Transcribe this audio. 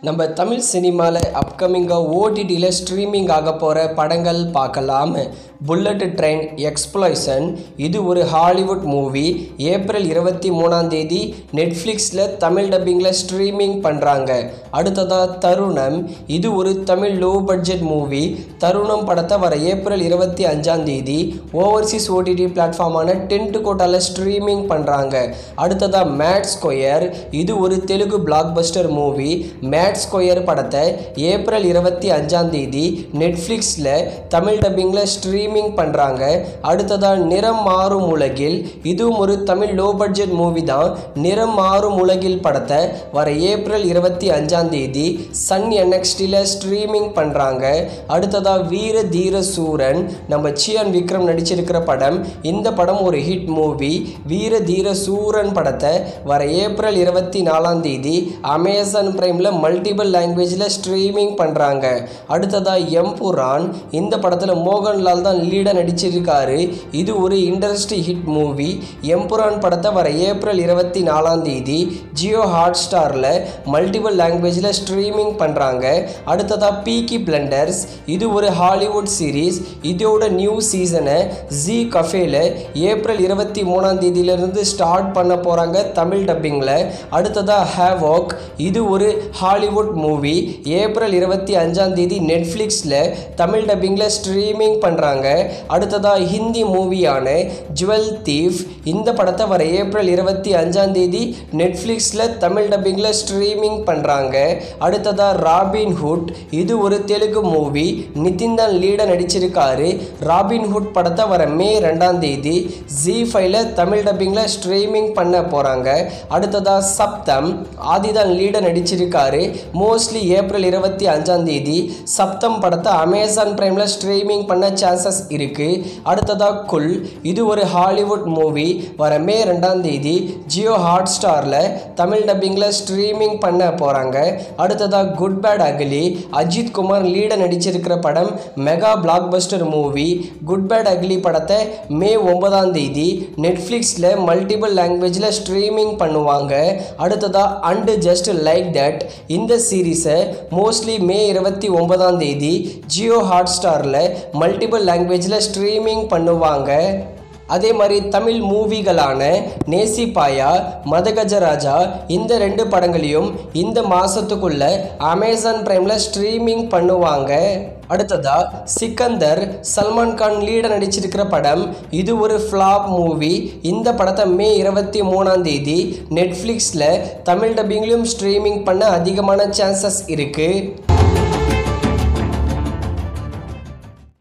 நம்ம தமிழ் சினிமாவில் அப்கமிங்காக ஓடிடியில் ஸ்ட்ரீமிங் ஆக போகிற படங்கள் பார்க்கலாம். புல்லட் ட்ரெயின் எக்ஸ்ப்ளோஷன் இது ஒரு ஹாலிவுட் மூவி. ஏப்ரல் 23 நெட்ஃப்ளிக்ஸில் தமிழ் டப்பிங்கில் ஸ்ட்ரீமிங் பண்ணுறாங்க. அடுத்ததாக தருணம் இது ஒரு தமிழ் லோ பட்ஜெட் மூவி. தருணம் படத்தை வர ஏப்ரல் 25 ஓவர்சீஸ் ஓடிடி பிளாட்ஃபார்மான டென்ட் கோட்டாவில் ஸ்ட்ரீமிங் பண்ணுறாங்க. அடுத்ததாக மேட் ஸ்கொயர் இது ஒரு Telugu blockbuster movie. Mad Square படத்தை ஏப்ரல் 25 நெட்ஃப்ளிக்ஸில் தமிழ் டப்பிங்கில் ஸ்ட்ரீமிங் பண்ணுறாங்க. அடுத்ததாக நிறம் மாறும் உலகில் இதுவும் ஒரு தமிழ் லோ பட்ஜெட் மூவி தான். நிறம் மாறும் உலகில் படத்தை வர ஏப்ரல் 25 சன் NXTயில் ஸ்ட்ரீமிங் பண்ணுறாங்க. அடுத்ததாக வீர தீர சூரன் நம்ம சியான் விக்ரம் நடிச்சிருக்கிற படம். இந்த படம் ஒரு ஹிட் மூவி. வீர தீர சூரன் படத்தை வர ஏப்ரல் 24 அமேசான் பிரைமில் மல்டிபிள் லாங்குவேஜில் ஸ்ட்ரீமிங் பண்ணுறாங்க. அடுத்ததாக எம்புரான் இந்த படத்தில் மோகன்லால் தான் லீடாக நடிச்சிருக்காரு. இது ஒரு இண்டஸ்ட்ரி ஹிட் மூவி. எம்புரான் படத்தை வர ஏப்ரல் 24 ஜியோ ஹாட் ஸ்டாரில் மல்டிபிள் லாங்குவேஜில் ஸ்ட்ரீமிங் பண்ணுறாங்க. அடுத்ததாக பீக்கி பிளண்டர்ஸ் இது ஒரு ஹாலிவுட் சீரீஸ். இதோட நியூ சீசனை ஜி கஃபேல ஏப்ரல் 23 ஸ்டார்ட் பண்ண போகிறாங்க தமிழ் டப்பிங்கில். அடுத்ததாக ஹேவோக் இது ஒரு ஹாலிவுட் மூவி. ஏப்ரல் 25 நெட்ஃப்ளிக்ஸில் தமிழ் டப்பிங்கில் ஸ்ட்ரீமிங் பண்ணுறாங்க. அடுத்ததாக ஹிந்தி மூவியான ஜுவல் தீஃப் இந்த படத்தை வர ஏப்ரல் 25 நெட்ஃப்ளிக்ஸில் தமிழ் டப்பிங்கில் ஸ்ட்ரீமிங் பண்ணுறாங்க. அடுத்ததாக ராபின்ஹுட் இது ஒரு தெலுங்கு மூவி. நிதின் தான் லீடாக நடிச்சிருக்காரு. ராபின்ஹுட் படத்தை வர மே 2 ஜி5ல தமிழ் டப்பிங்கில் ஸ்ட்ரீமிங் பண்ண போகிறாங்க. அடுத்ததாக சப்தம் ஆதிதான் லீடாக நடிச்சிருக்காரு. மோஸ்ட்லி ஏப்ரல் 25 சப்தம் படத்தை அமேசான் பிரைமில் ஸ்ட்ரீமிங் பண்ண சான்சஸ் இருக்குது. அடுத்ததாக குல் இது ஒரு ஹாலிவுட் மூவி. வர மே 2 ஜியோ ஹாட் ஸ்டாரில் தமிழ் டப்பிங்கில் ஸ்ட்ரீமிங் பண்ண போகிறாங்க. அடுத்ததாக good bad ugly Ajith Kumar லீடாக நடிச்சிருக்கிற படம். Mega blockbuster movie. Good bad ugly படத்தை மே 9 நெட்ஃப்ளிக்ஸில் மல்டிபிள் லாங்குவேஜில் ஸ்ட்ரீமிங் பண்ணுவாங்க. அடுத்ததாக அண்ட் ஜஸ்ட் லைக் தட் இந்த சீரீஸை மோஸ்ட்லி மே 29 ஜியோ ஹாட் ஸ்டாரில் மல்டிபிள் லாங்குவேஜில் ஸ்ட்ரீமிங் பண்ணுவாங்க. அதே மாதிரி தமிழ் மூவிகளான நேசிப்பாயா மதகஜராஜா இந்த 2 படங்களையும் இந்த மாதத்துக்குள்ள அமேசான் பிரைமில் ஸ்ட்ரீமிங் பண்ணுவாங்க. அடுத்ததாக சிக்கந்தர் சல்மான் கான் லீடாக நடிச்சிருக்கிற படம். இது ஒரு ஃப்ளாப் மூவி. இந்த படத்தை மே 23 நெட்ஃப்ளிக்ஸில் தமிழ் டப்பிங்லையும் ஸ்ட்ரீமிங் பண்ண அதிகமான சான்சஸ் இருக்குது.